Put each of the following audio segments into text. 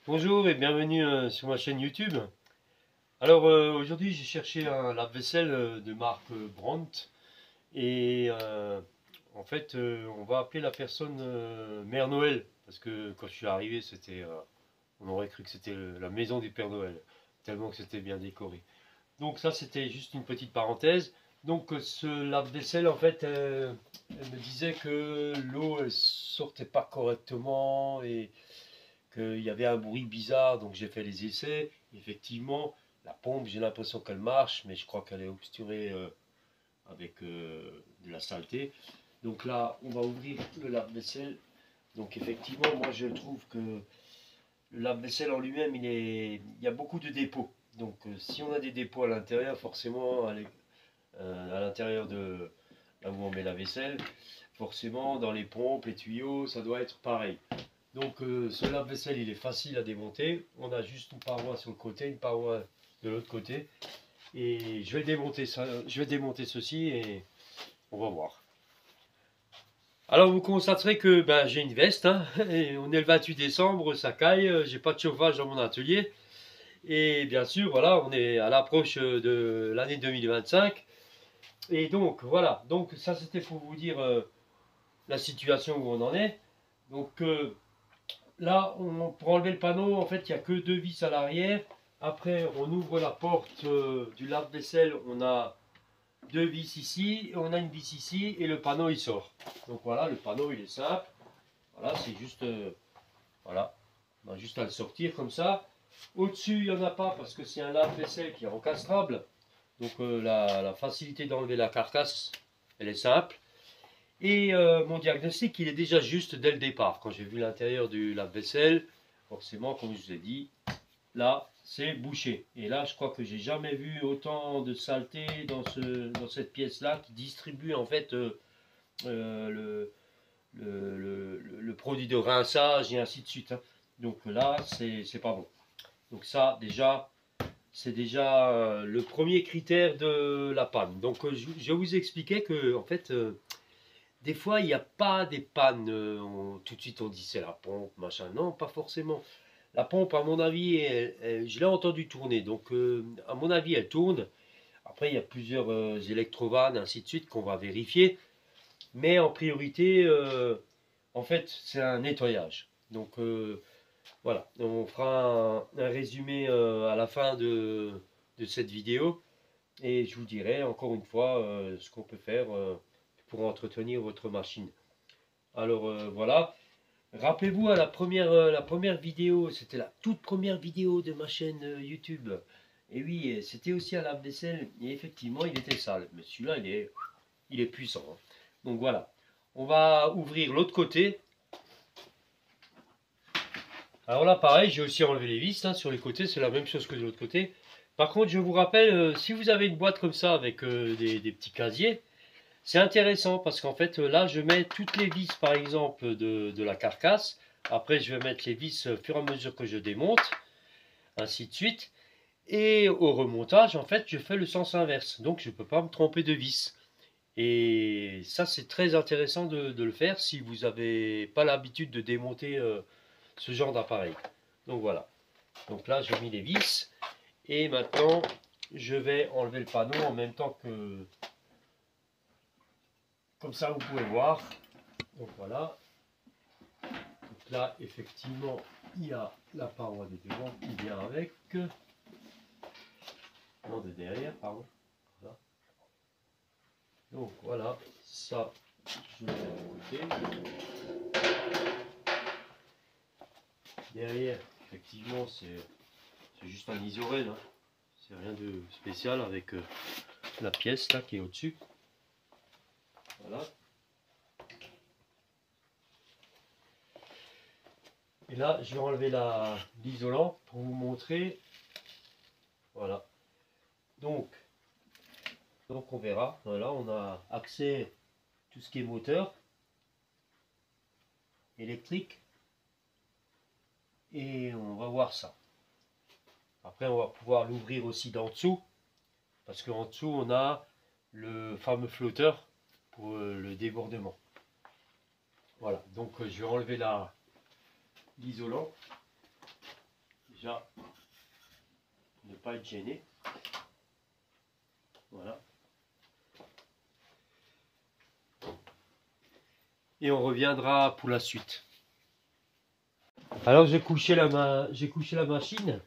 Bonjour et bienvenue sur ma chaîne YouTube. Alors aujourd'hui j'ai cherché un lave-vaisselle de marque Brandt et en fait on va appeler la personne Mère Noël parce que quand je suis arrivé c'était on aurait cru que c'était la maison du Père Noël tellement que c'était bien décoré. Donc ça c'était juste une petite parenthèse. Donc ce lave-vaisselle en fait elle me disait que l'eau elle sortait pas correctement et qu'il y avait un bruit bizarre, donc j'ai fait les essais. Effectivement, la pompe, j'ai l'impression qu'elle marche, mais je crois qu'elle est obsturée avec de la saleté. Donc là, on va ouvrir le lave-vaisselle. Donc effectivement, moi je trouve que le lave-vaisselle en lui-même, il y a beaucoup de dépôts. Donc si on a des dépôts à l'intérieur, forcément, à l'intérieur de là où on met la vaisselle, forcément dans les pompes, les tuyaux, ça doit être pareil. Donc ce lave-vaisselle il est facile à démonter. On a juste une paroi sur le côté, une paroi de l'autre côté. Et je vais démonter ça, je vais démonter ceci et on va voir. Alors vous constaterez que ben, j'ai une veste, hein, et on est le 28 décembre, ça caille, j'ai pas de chauffage dans mon atelier. Et bien sûr, voilà, on est à l'approche de l'année 2025. Et donc voilà, donc ça c'était pour vous dire la situation où on en est. Donc là, pour enlever le panneau, en fait, il n'y a que deux vis à l'arrière. Après, on ouvre la porte du lave-vaisselle. On a deux vis ici, on a une vis ici, et le panneau il sort. Donc voilà, le panneau il est simple. Voilà, c'est juste, voilà, on a juste à le sortir comme ça. Au-dessus, il n'y en a pas parce que c'est un lave-vaisselle qui est encastrable. Donc la facilité d'enlever la carcasse, elle est simple. Et mon diagnostic, il est déjà juste dès le départ. Quand j'ai vu l'intérieur du lave-vaisselle, forcément, comme je vous ai dit, là, c'est bouché. Et là, je crois que j'ai jamais vu autant de saleté dans cette pièce-là qui distribue en fait euh, le produit de rinçage et ainsi de suite, hein. Donc là, c'est pas bon. Donc ça, déjà, c'est déjà le premier critère de la panne. Donc je vous expliquais que en fait, des fois, il n'y a pas des pannes. Tout de suite, on dit c'est la pompe, machin. Non, pas forcément. La pompe, à mon avis, je l'ai entendu tourner. Donc, à mon avis, elle tourne. Après, il y a plusieurs électrovannes, ainsi de suite, qu'on va vérifier. Mais en priorité, en fait, c'est un nettoyage. Donc, voilà. On fera un résumé à la fin de cette vidéo. Et je vous dirai encore une fois ce qu'on peut faire pour entretenir votre machine. Alors voilà. Rappelez-vous à la première vidéo, c'était la toute première vidéo de ma chaîne YouTube. Et oui, c'était aussi à lave-vaisselle. Et effectivement, il était sale. Mais celui-là, il est puissant, hein. Donc voilà. On va ouvrir l'autre côté. Alors là, pareil, j'ai aussi enlevé les vis, hein, sur les côtés. C'est la même chose que de l'autre côté. Par contre, je vous rappelle, si vous avez une boîte comme ça avec des petits casiers, c'est intéressant parce qu'en fait, là, je mets toutes les vis, par exemple, de la carcasse. Après, je vais mettre les vis au fur et à mesure que je démonte, ainsi de suite. Et au remontage, en fait, je fais le sens inverse. Donc, je ne peux pas me tromper de vis. Et ça, c'est très intéressant de le faire si vous n'avez pas l'habitude de démonter ce genre d'appareil. Donc, voilà. Donc là, j'ai mis les vis. Et maintenant, je vais enlever le panneau en même temps que... Comme ça, vous pouvez voir. Donc, voilà. Donc là, effectivement, il y a la paroi de devant qui vient avec. Non, de derrière, pardon. Voilà. Donc voilà, ça, je vais de côté. Derrière, effectivement, c'est juste un isorel, hein. C'est rien de spécial avec la pièce là qui est au-dessus. Voilà. Et là, je vais enlever l'isolant pour vous montrer. Voilà. Donc on verra. Voilà, on a accès à tout ce qui est moteur électrique. Et on va voir ça. Après, on va pouvoir l'ouvrir aussi d'en dessous. Parce qu'en dessous, on a le fameux flotteur pour le débordement. Voilà, donc je vais enlever l'isolant. déjà ne pas être gêné. Voilà. Et on reviendra pour la suite. Alors j'ai couché la machine.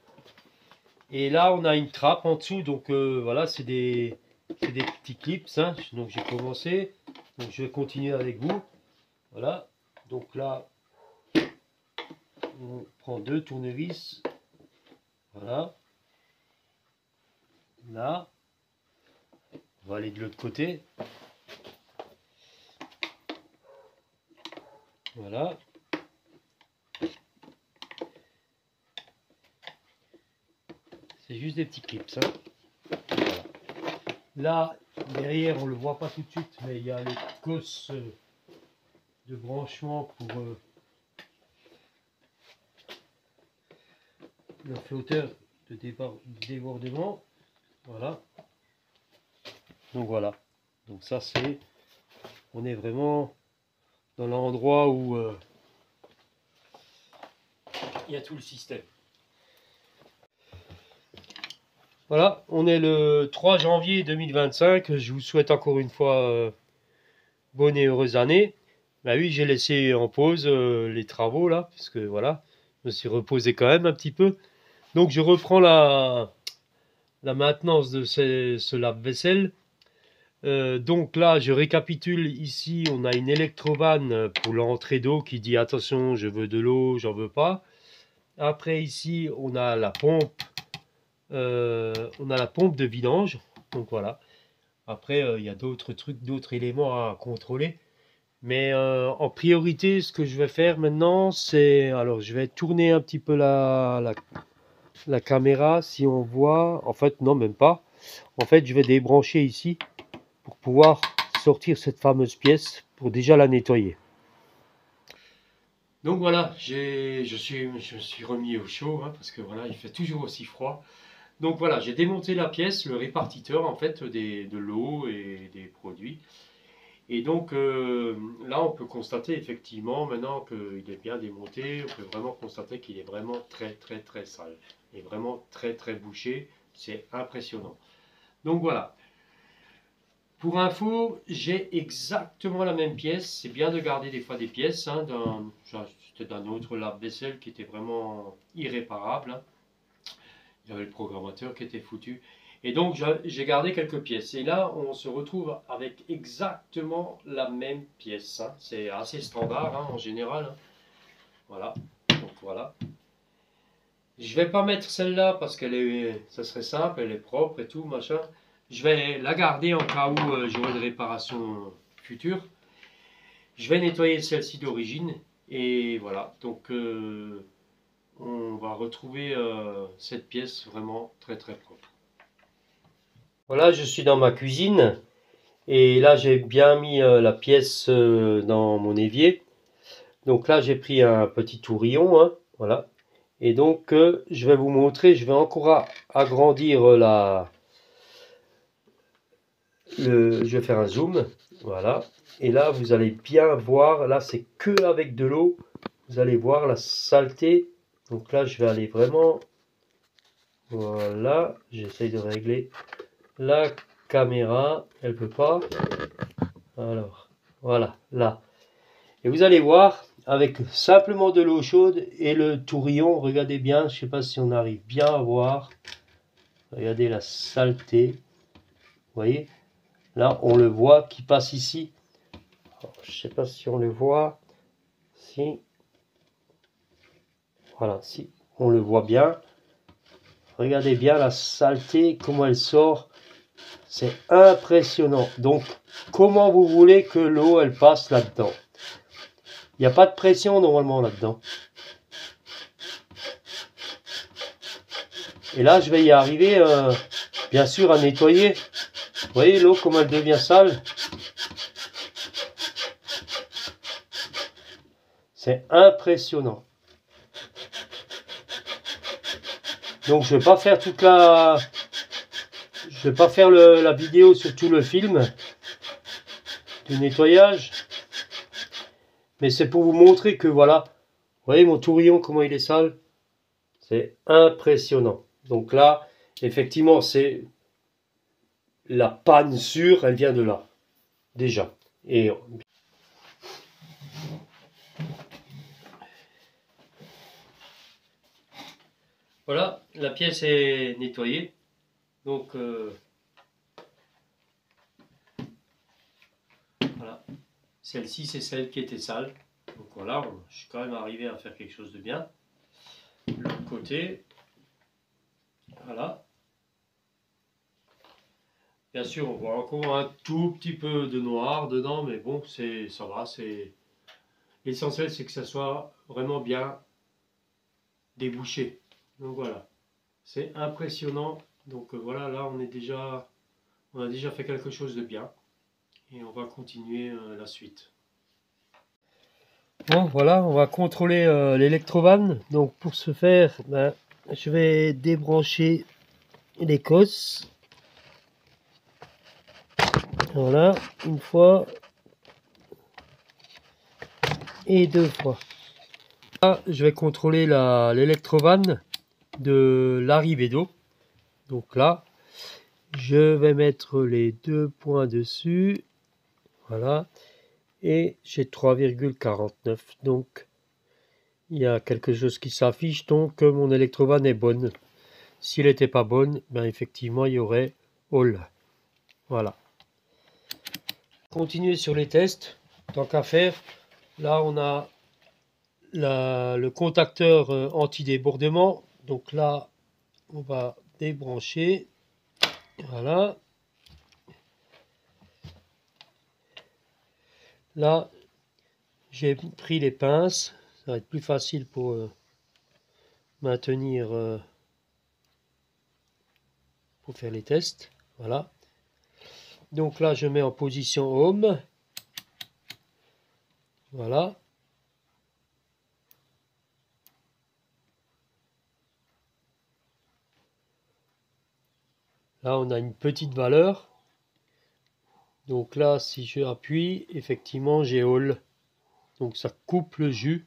Et là on a une trappe en dessous. Donc voilà, c'est des petits clips. Hein. Donc j'ai commencé. Donc je vais continuer avec vous. Voilà. Donc là, on prend 2 tournevis. Voilà. Là. On va aller de l'autre côté. Voilà. C'est juste des petits clips. Hein. Voilà. Là, derrière, on ne le voit pas tout de suite, mais il y a les cosses de branchement pour le flotteur de débordement. Voilà. Donc voilà. Donc ça c'est, on est vraiment dans l'endroit où il y a tout le système. Voilà, on est le 3 janvier 2025. Je vous souhaite encore une fois bonne et heureuse année. Bah oui, j'ai laissé en pause les travaux là, parce que voilà, je me suis reposé quand même un petit peu. Donc je reprends la maintenance de ce lave-vaisselle. Donc là, je récapitule ici, on a une électrovanne pour l'entrée d'eau qui dit attention, je veux de l'eau, j'en veux pas. Après ici, on a la pompe de vidange. Donc voilà. Après, il y a d'autres trucs, d'autres éléments à contrôler. Mais en priorité, ce que je vais faire maintenant, c'est... Alors, je vais tourner un petit peu la caméra, si on voit... En fait, non, même pas. En fait, je vais débrancher ici pour pouvoir sortir cette fameuse pièce pour déjà la nettoyer. Donc voilà, je me suis remis au chaud, hein, parce que voilà, il fait toujours aussi froid. Donc voilà, j'ai démonté la pièce, le répartiteur en fait de l'eau et des produits. Et donc là, on peut constater effectivement maintenant qu'il est bien démonté, on peut vraiment constater qu'il est vraiment très sale. Il est vraiment très bouché, c'est impressionnant. Donc voilà. Pour info, j'ai exactement la même pièce. C'est bien de garder des fois des pièces. Hein, c'était d'un autre lave-vaisselle qui était vraiment irréparable. Hein. Il y avait le programmateur qui était foutu. Et donc, j'ai gardé quelques pièces. Et là, on se retrouve avec exactement la même pièce. Hein. C'est assez standard hein, en général. Hein. Voilà. Donc voilà. Je vais pas mettre celle-là parce ça serait simple, elle est propre et tout, machin. Je vais la garder en cas où j'aurai des réparations futures. Je vais nettoyer celle-ci d'origine. Et voilà, donc on va retrouver cette pièce vraiment très propre. Voilà, je suis dans ma cuisine. Et là, j'ai bien mis la pièce dans mon évier. Donc là, j'ai pris un petit tourillon. Hein, voilà. Et donc, je vais vous montrer, je vais encore agrandir je vais faire un zoom, voilà. Et là, vous allez bien voir, là, c'est que avec de l'eau. Vous allez voir la saleté. Donc là, je vais aller vraiment, voilà. J'essaye de régler la caméra, elle peut pas. Alors, voilà, là. Et vous allez voir, avec simplement de l'eau chaude et le tourillon, regardez bien, je sais pas si on arrive bien à voir. Regardez la saleté. Vous voyez? Là, on le voit qui passe ici. Alors, je ne sais pas si on le voit. Si. Voilà, si. On le voit bien. Regardez bien la saleté, comment elle sort. C'est impressionnant. Donc, comment vous voulez que l'eau, elle passe là-dedans? Il n'y a pas de pression normalement là-dedans. Et là, je vais y arriver, bien sûr, à nettoyer. Vous voyez l'eau, comment elle devient sale? C'est impressionnant. Donc je vais pas faire je vais pas faire la vidéo sur tout le film du nettoyage. Mais c'est pour vous montrer que voilà. Vous voyez mon tourillon comment il est sale? C'est impressionnant. Donc là, effectivement, c'est la panne sûre, elle vient de là, déjà. Et voilà, la pièce est nettoyée. Donc voilà, celle-ci c'est celle qui était sale. Donc voilà, je suis quand même arrivé à faire quelque chose de bien. L'autre côté, voilà. Bien sûr, on voit encore un tout petit peu de noir dedans, mais bon, ça va. L'essentiel, c'est que ça soit vraiment bien débouché. Donc voilà, c'est impressionnant. Donc voilà, là on a déjà fait quelque chose de bien et on va continuer la suite. Bon, voilà, on va contrôler l'électrovanne. Donc pour ce faire, ben, je vais débrancher les cosses. Voilà, une fois et deux fois. Là, je vais contrôler l'électrovanne de l'arrivée d'eau. Donc là, je vais mettre les 2 points dessus. Voilà. Et j'ai 3,49. Donc, il y a quelque chose qui s'affiche. Donc, mon électrovanne est bonne. S'il n'était pas bonne, ben effectivement, il y aurait all. Voilà. Continuer sur les tests. Tant qu'à faire, là, on a le contacteur anti-débordement. Donc là, on va débrancher. Voilà. Là, j'ai pris les pinces. Ça va être plus facile pour maintenir, pour faire les tests. Voilà. Donc là, je mets en position home. Voilà. Là, on a une petite valeur. Donc là, si je appuie, effectivement, j'ai all. Donc ça coupe le jus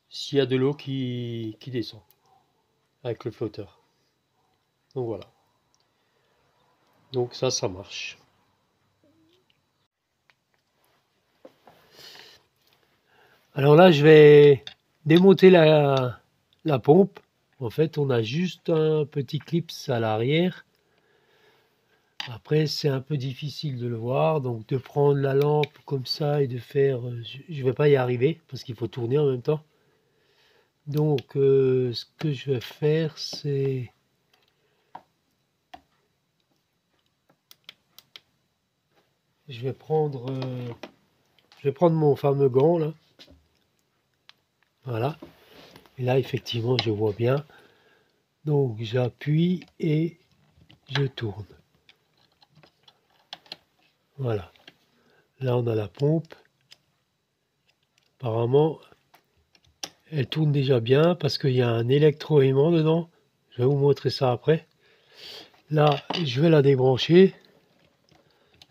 s'il y a de l'eau qui descend avec le flotteur. Donc voilà. Donc ça marche. Alors là, je vais démonter la pompe. En fait, on a juste un petit clip à l'arrière. Après, c'est un peu difficile de le voir, donc de prendre la lampe comme ça et de faire... je ne vais pas y arriver, parce qu'il faut tourner en même temps. Donc, ce que je vais faire, c'est... Je vais prendre mon fameux gant, là. Voilà. Et là, effectivement, je vois bien. Donc, j'appuie et je tourne. Voilà. Là, on a la pompe. Apparemment, elle tourne déjà bien parce qu'il y a un électroaimant dedans. Je vais vous montrer ça après. Là, je vais la débrancher.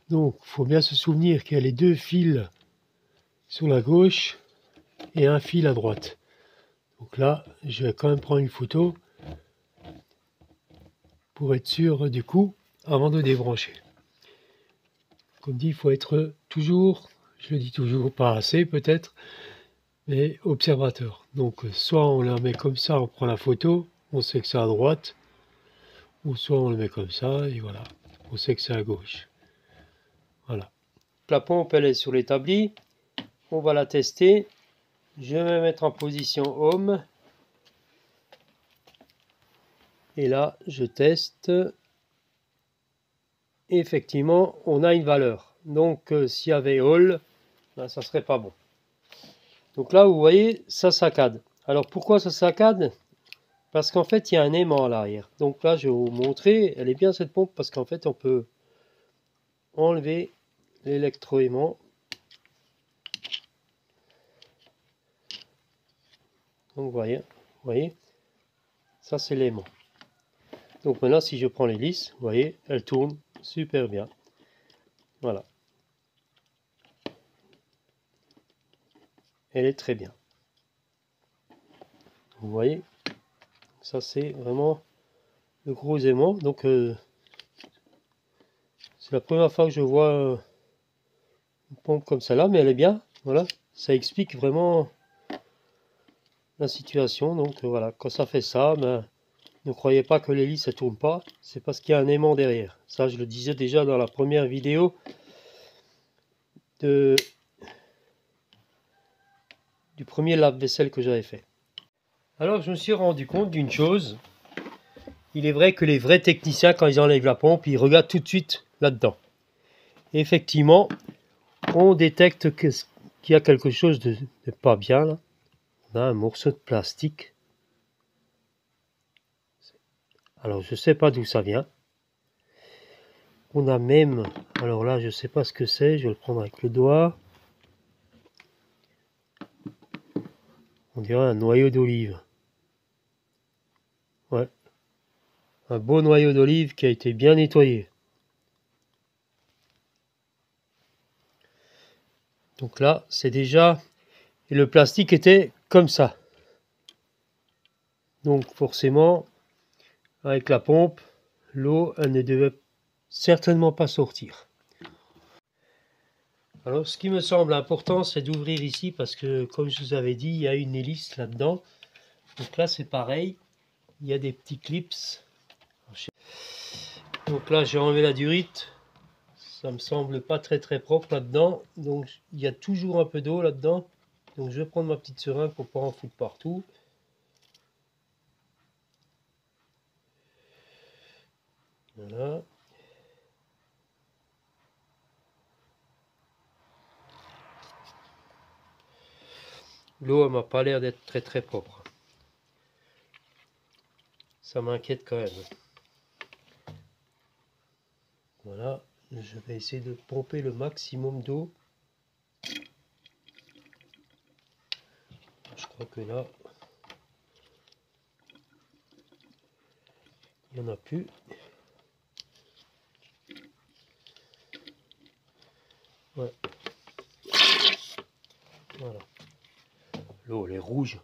Donc, il faut bien se souvenir qu'il y a les deux fils sur la gauche et un fil à droite. Donc là, je vais quand même prendre une photo pour être sûr du coup avant de débrancher. Comme dit, il faut être toujours, je le dis toujours, pas assez peut-être, mais observateur. Donc soit on la met comme ça, on prend la photo, on sait que c'est à droite, ou soit on le met comme ça et voilà, on sait que c'est à gauche. Voilà. La pompe elle est sur l'établi, on va la tester. Je vais mettre en position home. Et là, je teste. Effectivement, on a une valeur. Donc, s'il y avait all, ben, ça serait pas bon. Donc là, vous voyez, ça saccade. Alors, pourquoi ça saccade? Parce qu'en fait, il y a un aimant à l'arrière. Donc là, je vais vous montrer. Elle est bien cette pompe parce qu'en fait, on peut enlever l'électroaimant. Donc, vous voyez, ça c'est l'aimant. Donc maintenant, si je prends l'hélice, vous voyez, elle tourne super bien. Voilà. Elle est très bien. Vous voyez, ça c'est vraiment le gros aimant. Donc c'est la première fois que je vois une pompe comme ça là, mais elle est bien. Voilà, ça explique vraiment la situation. Donc voilà, quand ça fait ça, ben, ne croyez pas que l'hélice ne tourne pas, c'est parce qu'il y a un aimant derrière. Ça, je le disais déjà dans la première vidéo du premier lave-vaisselle que j'avais fait. Alors, je me suis rendu compte d'une chose. Il est vrai que les vrais techniciens, quand ils enlèvent la pompe, ils regardent tout de suite là-dedans. Effectivement, on détecte qu'il y a quelque chose de pas bien là. On a un morceau de plastique. Alors, je ne sais pas d'où ça vient. On a même, alors là, je ne sais pas ce que c'est, je vais le prendre avec le doigt. On dirait un noyau d'olive. Ouais. Un beau noyau d'olive qui a été bien nettoyé. Donc là, c'est déjà... Et le plastique était comme ça. Donc forcément, avec la pompe, l'eau, elle ne devait certainement pas sortir. Alors ce qui me semble important, c'est d'ouvrir ici parce que, comme je vous avais dit, il y a une hélice là-dedans. Donc là, c'est pareil. Il y a des petits clips. Donc là, j'ai enlevé la durite. Ça me semble pas très propre là-dedans. Donc il y a toujours un peu d'eau là-dedans. Donc je vais prendre ma petite seringue pour pas en foutre partout. Voilà. L'eau m'a pas l'air d'être très propre. Ça m'inquiète quand même. Voilà, je vais essayer de pomper le maximum d'eau. Je crois que là, il n'y en a plus. Ouais. Voilà. L'eau, elle est rouge.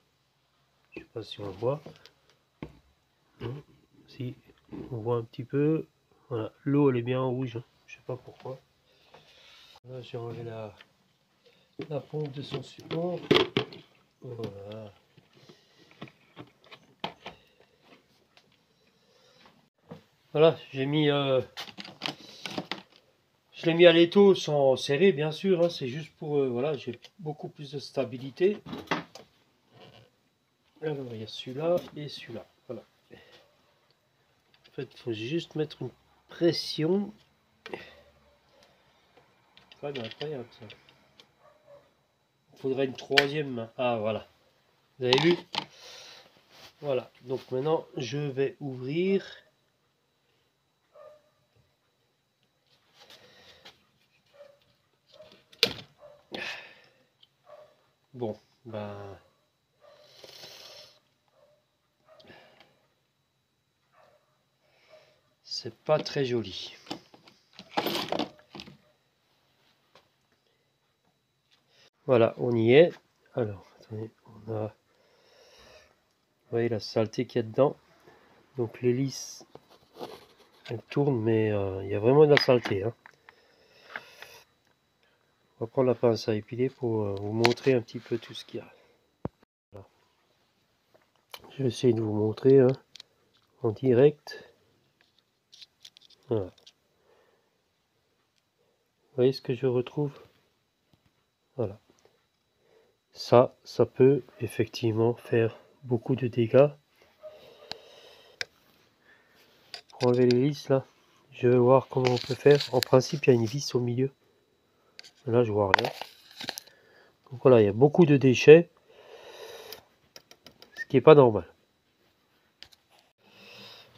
Je sais pas si on le voit. Si, on voit un petit peu. Voilà, l'eau, elle est bien rouge. Je sais pas pourquoi. Là, j'ai enlevé la pompe de son support. Voilà. Voilà, j'ai mis... je l'ai mis à l'étau sans serrer, bien sûr. Hein, c'est juste pour... voilà, j'ai beaucoup plus de stabilité. Alors, il y a celui-là et celui-là. Voilà. En fait, il faut juste mettre une pression. C'est quand même incroyable ça. Il faudrait une troisième main. Ah, voilà. Vous avez vu? Voilà. Donc maintenant, je vais ouvrir. Bon, ben... c'est pas très joli. Voilà, on y est. Alors, attendez, on a... Vous voyez la saleté qu'il y a dedans. Donc l'hélice, elle tourne, mais il y a vraiment de la saleté. Hein. On va prendre la pince à épiler pour vous montrer un petit peu tout ce qu'il y a. Voilà. Je vais essayer de vous montrer hein, en direct. Voilà. Vous voyez ce que je retrouve? Voilà. Ça peut effectivement faire beaucoup de dégâts. Pour enlever l'hélice là, je vais voir comment on peut faire. En principe, il y a une vis au milieu. Là, je vois rien. Donc voilà, il y a beaucoup de déchets, ce qui n'est pas normal.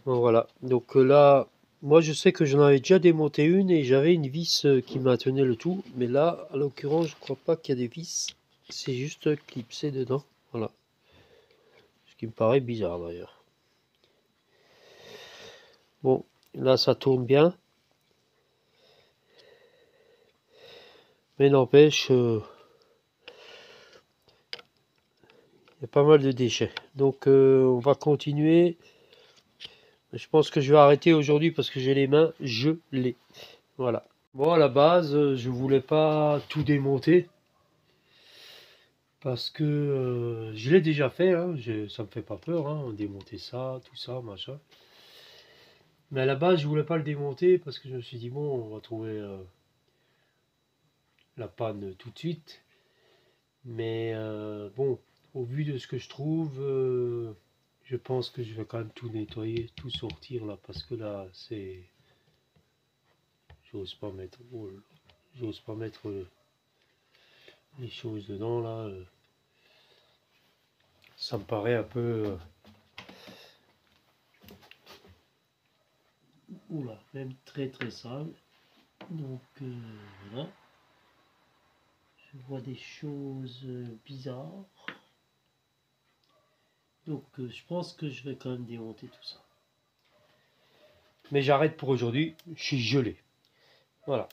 Bon, voilà, donc là, moi je sais que j'en avais déjà démonté une et j'avais une vis qui maintenait le tout. Mais là, à l'occurrence, je crois pas qu'il y a des vis. C'est juste clipsé dedans. Voilà. Ce qui me paraît bizarre d'ailleurs. Bon, là ça tourne bien. Mais n'empêche, il y a pas mal de déchets. Donc on va continuer. Je pense que je vais arrêter aujourd'hui parce que j'ai les mains gelées. Voilà. Bon, à la base, je voulais pas tout démonter parce que je l'ai déjà fait. Hein, ça me fait pas peur, hein, démonter ça, tout ça, machin. Mais à la base, je voulais pas le démonter parce que je me suis dit bon, on va trouver la panne tout de suite. Mais bon, au vu de ce que je trouve, je pense que je vais quand même tout nettoyer, tout sortir là, parce que là, c'est, j'ose pas mettre, oh là là, j'ose pas mettre les choses dedans là. Ça me paraît un peu, oula, même très très sale. Donc voilà, je vois des choses bizarres. Donc je pense que je vais quand même démonter tout ça. Mais j'arrête pour aujourd'hui, je suis gelé. Voilà.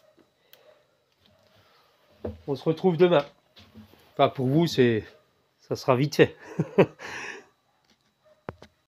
On se retrouve demain. Enfin pour vous, ça sera vite fait.